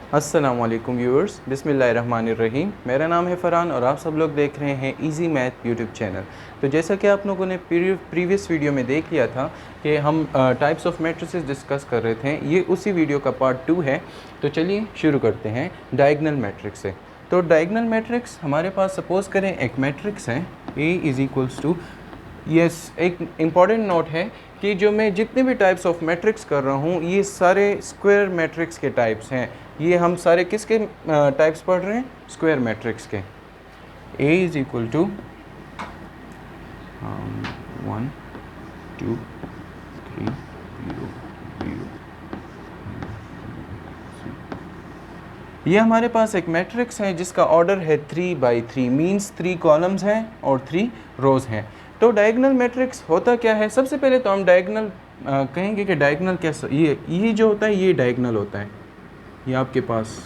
अस्सलाम वालेकुम व्यूअर्स, बिस्मिल्लाहिर्रहमानिर्रहीम। मेरा नाम है फ़रहान और आप सब लोग देख रहे हैं इजी मैथ यूट्यूब चैनल। तो जैसा कि आप लोगों ने प्रीवियस वीडियो में देख लिया था कि हम टाइप्स ऑफ मैट्रिसेस डिस्कस कर रहे थे, ये उसी वीडियो का पार्ट 2 है। तो चलिए शुरू करते हैं डायगोनल मैट्रिक्स से। तो डायगोनल मैट्रिक्स हमारे पास सपोज़ करें एक मैट्रिक्स है A is equals to, yes, एक इम्पॉर्टेंट नोट है कि जो मैं जितने भी टाइप्स ऑफ मैट्रिक्स कर रहा हूँ ये सारे स्क्वायर मैट्रिक्स के टाइप्स हैं। ये हम सारे किसके टाइप्स पढ़ रहे हैं? स्क्वायर मैट्रिक्स के। A is equal to 1 2 3 0 0। ये हमारे पास एक मैट्रिक्स है जिसका ऑर्डर है 3/3, मीन्स 3 कॉलम्स हैं और 3 रोज़ हैं। तो डायगोनल मैट्रिक्स होता क्या है? सबसे पहले तो हम डायगोनल कहेंगे कि डायगोनल कैसा, ये जो होता है ये डायगोनल होता है। ये आपके पास,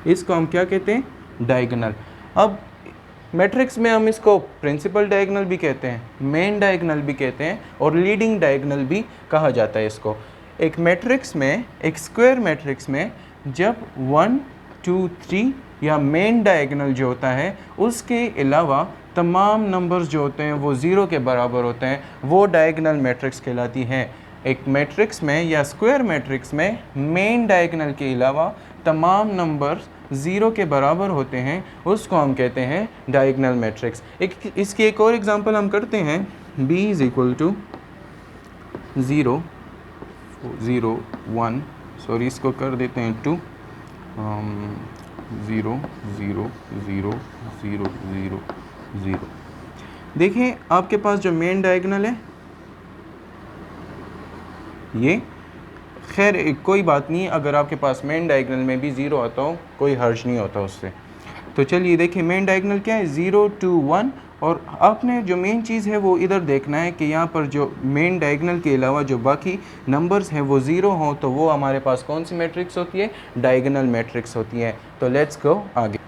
इसको हम क्या कहते हैं? डायगोनल। अब मैट्रिक्स में हम इसको प्रिंसिपल डायगोनल भी कहते हैं, मेन डायगोनल भी कहते हैं और लीडिंग डायगोनल भी कहा जाता है इसको। एक मैट्रिक्स में, एक स्क्वायर मैट्रिक्स में जब 1 2 3 या मेन डायगोनल जो होता है उसके अलावा तमाम नंबर्स जो होते हैं वो ज़ीरो के बराबर होते हैं, वो डायगोनल मैट्रिक्स कहलाती है। एक मैट्रिक्स में या स्क्वायर मैट्रिक्स में मेन डायगोनल के अलावा तमाम नंबर्स ज़ीरो के बराबर होते हैं, उसको हम कहते हैं डायगोनल मैट्रिक्स। इसकी एक और एग्जांपल हम करते हैं। b is equal to 0 0 1, sorry इसको कर देते हैं 2, 0 0 0 0 0 0। देखिए आपके पास जो मेन डायगोनल है ये, खैर कोई बात नहीं, अगर आपके पास मेन डायगोनल में भी ज़ीरो आता हो कोई हर्ज नहीं होता उससे। तो चलिए देखिए मेन डायगोनल क्या है, 0 2 1। और आपने जो मेन चीज़ है वो इधर देखना है कि यहाँ पर जो मेन डायगोनल के अलावा जो बाकी नंबर्स हैं वो ज़ीरो हों, तो वो हमारे पास कौन सी मैट्रिक्स होती है? डायगोनल मैट्रिक्स होती है। तो लेट्स गो आगे।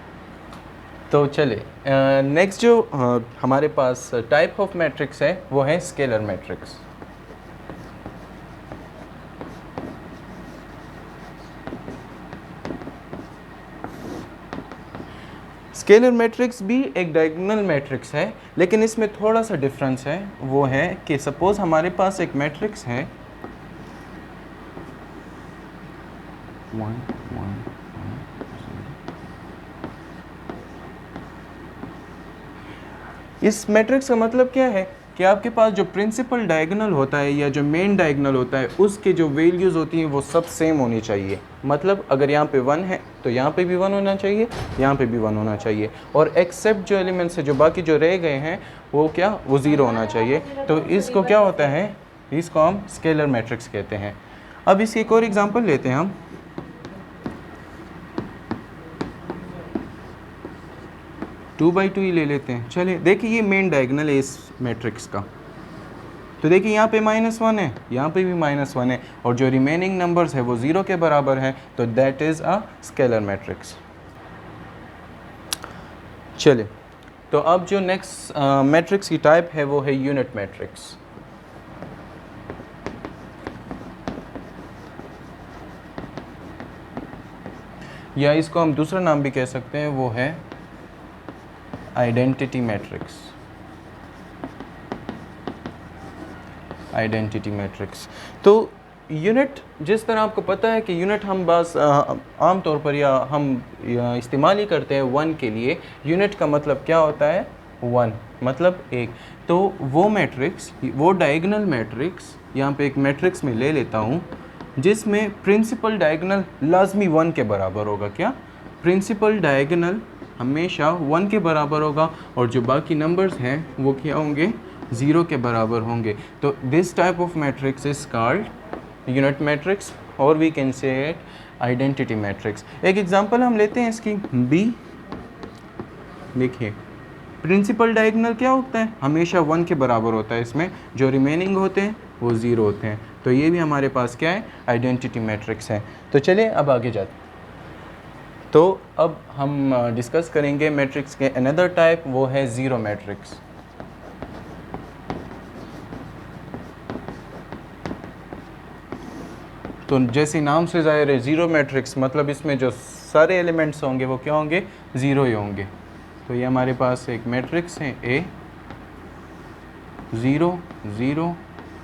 तो चले नेक्स्ट जो हमारे पास टाइप ऑफ मैट्रिक्स है वो है स्केलर मैट्रिक्स। स्केलर मैट्रिक्स भी एक डायगोनल मैट्रिक्स है, लेकिन इसमें थोड़ा सा डिफरेंस है। वो है कि सपोज़ हमारे पास एक मैट्रिक्स है 1 1 1 0। इस मैट्रिक्स का मतलब क्या है कि आपके पास जो प्रिंसिपल डायगोनल होता है या जो मेन डायगोनल होता है उसके जो वैल्यूज़ होती हैं वो सब सेम होनी चाहिए। मतलब अगर यहाँ पे 1 है तो यहाँ पे भी 1 होना चाहिए, यहाँ पे भी 1 होना चाहिए, और एक्सेप्ट जो एलिमेंट्स है, जो बाकी जो रह गए हैं वो क्या, वो ज़ीरो होना चाहिए। तो इसको क्या होता है, इसको हम स्केलर मैट्रिक्स कहते हैं। अब इसकी एक और एग्जांपल लेते हैं हम। 2/2 ही ले लेते हैं। चलिए देखिए ये मेन डायगोनल है इस मैट्रिक्स का। तो देखिए यहाँ पे -1 है, यहाँ पे भी -1 है, और जो रिमेनिंग नंबर्स है वो ज़ीरो के बराबर है, तो that is a scalar matrix. चलिए तो अब जो नेक्स्ट मैट्रिक्स की टाइप है वो है यूनिट मैट्रिक्स। या इसको हम दूसरा नाम भी कह सकते हैं, वो है आइडेंटिटी मैट्रिक्स। Identity matrix. तो यूनिट, जिस तरह आपको पता है कि यूनिट हम बस आम तौर पर या हम इस्तेमाल ही करते हैं 1 के लिए। यूनिट का मतलब क्या होता है? 1 मतलब 1। तो वो मैट्रिक्स, वो डायगोनल मैट्रिक्स यहाँ पे एक मैट्रिक्स में ले लेता हूँ जिसमें प्रिंसिपल डायगोनल लाजमी 1 के बराबर होगा। क्या? प्रिंसिपल डायगोनल हमेशा 1 के बराबर होगा और जो बाकी नंबर्स हैं वो क्या होंगे? 0 के बराबर होंगे। तो this type of matrix is called unit matrix, और we can say it identity matrix. एक एग्जांपल हम लेते हैं इसकी। बी, देखिए प्रिंसिपल डायगोनल क्या होता है? हमेशा 1 के बराबर होता है, इसमें जो रिमेनिंग होते हैं वो 0 होते हैं। तो ये भी हमारे पास क्या है? आइडेंटिटी मैट्रिक्स है। तो चलिए अब आगे जाते हैं। तो अब हम डिस्कस करेंगे मैट्रिक्स के अनदर टाइप, वो है ज़ीरो मैट्रिक्स। तो जैसे नाम से ज़ाहिर है ज़ीरो मैट्रिक्स मतलब इसमें जो सारे एलिमेंट्स होंगे वो क्या होंगे, ज़ीरो ही होंगे। तो ये हमारे पास एक मैट्रिक्स है ए 0 0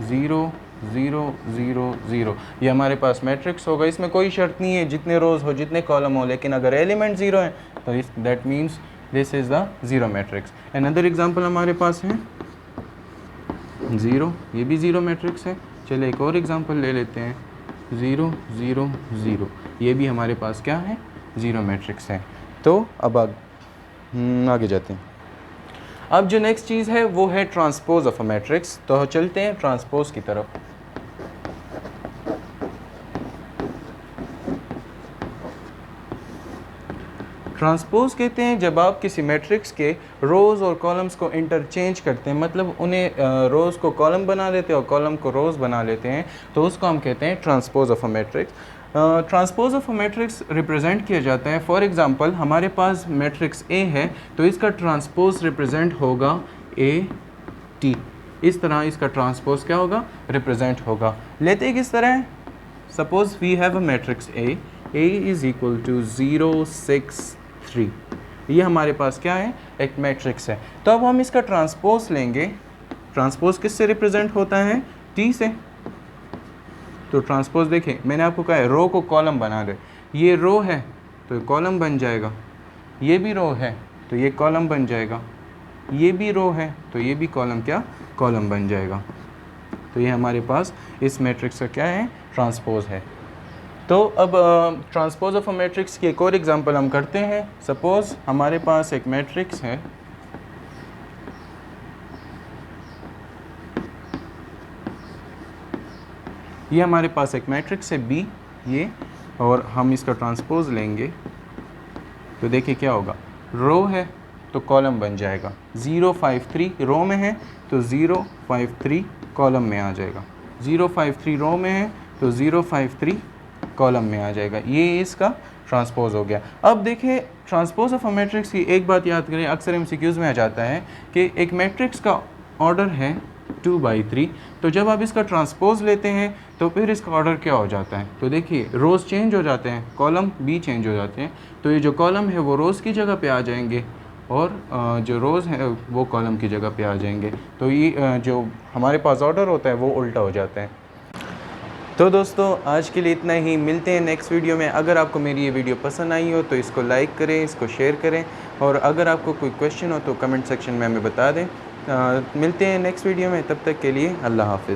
0 0 0 0, ये हमारे पास मैट्रिक्स होगा। इसमें कोई शर्त नहीं है जितने रोज़ हो जितने कॉलम हो, लेकिन अगर एलिमेंट ज़ीरो है तो इस that means this is the zero matrix. Another example हमारे पास है 0, ये भी ज़ीरो मैट्रिक्स है। चलिए एक और एग्जांपल ले लेते हैं 0 0 0, ये भी हमारे पास क्या है, ज़ीरो मैट्रिक्स है। तो अब आगे जाते हैं। अब जो नेक्स्ट चीज़ है वो है ट्रांसपोज ऑफ अ मैट्रिक्स। तो चलते हैं ट्रांसपोज की तरफ। ट्रांसपोज कहते हैं जब आप किसी मैट्रिक्स के रोज़ और कॉलम्स को इंटरचेंज करते हैं, मतलब उन्हें रोज़ को कॉलम बना लेते हैं और कॉलम को रोज़ बना लेते हैं, तो उसको हम कहते हैं transpose of a matrix. Transpose of a matrix represent किया जाता है, फॉर एग्जांपल हमारे पास मैट्रिक्स ए है तो इसका ट्रांसपोज रिप्रेजेंट होगा ए टी। इस तरह इसका ट्रांसपोज क्या होगा, रिप्रेजेंट होगा। लेते किस तरह, suppose we have a matrix A is equal to 0 6 3, ये हमारे पास क्या है, एक मैट्रिक्स है। तो अब हम इसका ट्रांसपोज लेंगे। ट्रांसपोज किससे रिप्रेजेंट होता है, टी से। तो ट्रांसपोज देखें, मैंने आपको कहा है रो को कॉलम बना दे, ये रो है तो कॉलम बन जाएगा, ये भी रो है तो ये कॉलम बन जाएगा, ये भी रो है तो ये भी कॉलम क्या, कॉलम बन जाएगा। तो ये हमारे पास इस मैट्रिक्स का क्या है, ट्रांसपोज है। तो अब ट्रांसपोज ऑफ अ मैट्रिक्स की एक और एग्जांपल हम करते हैं। सपोज हमारे पास एक मैट्रिक्स है ये हमारे पास एक मैट्रिक्स है बी ये, और हम इसका ट्रांसपोज लेंगे तो देखिए क्या होगा, रो है तो कॉलम बन जाएगा, 0 5 3 रो में है तो 0 5 3 कॉलम में आ जाएगा, 0 5 3 रो में है तो 0 5 3 कॉलम में आ जाएगा। ये इसका ट्रांसपोज हो गया। अब देखिए ट्रांसपोज ऑफ अ मैट्रिक्स की एक बात याद करें, अक्सर एमसीक्यूज़ में आ जाता है कि एक मैट्रिक्स का ऑर्डर है 2/3, तो जब आप इसका ट्रांसपोज लेते हैं तो फिर इसका ऑर्डर क्या हो जाता है, तो देखिए रोज़ चेंज हो जाते हैं, कॉलम भी चेंज हो जाते हैं। तो ये जो कॉलम है वो रोज़ की जगह पे आ जाएंगे और जो रोज़ है वो कॉलम की जगह पे आ जाएंगे। तो ये जो हमारे पास ऑर्डर होता है वो उल्टा हो जाता है। तो दोस्तों आज के लिए इतना ही, मिलते हैं नेक्स्ट वीडियो में। अगर आपको मेरी ये वीडियो पसंद आई हो तो इसको लाइक करें, इसको शेयर करें, और अगर आपको कोई क्वेश्चन हो तो कमेंट सेक्शन में हमें बता दें। मिलते हैं नेक्स्ट वीडियो में, तब तक के लिए अल्लाह हाफ़िज़।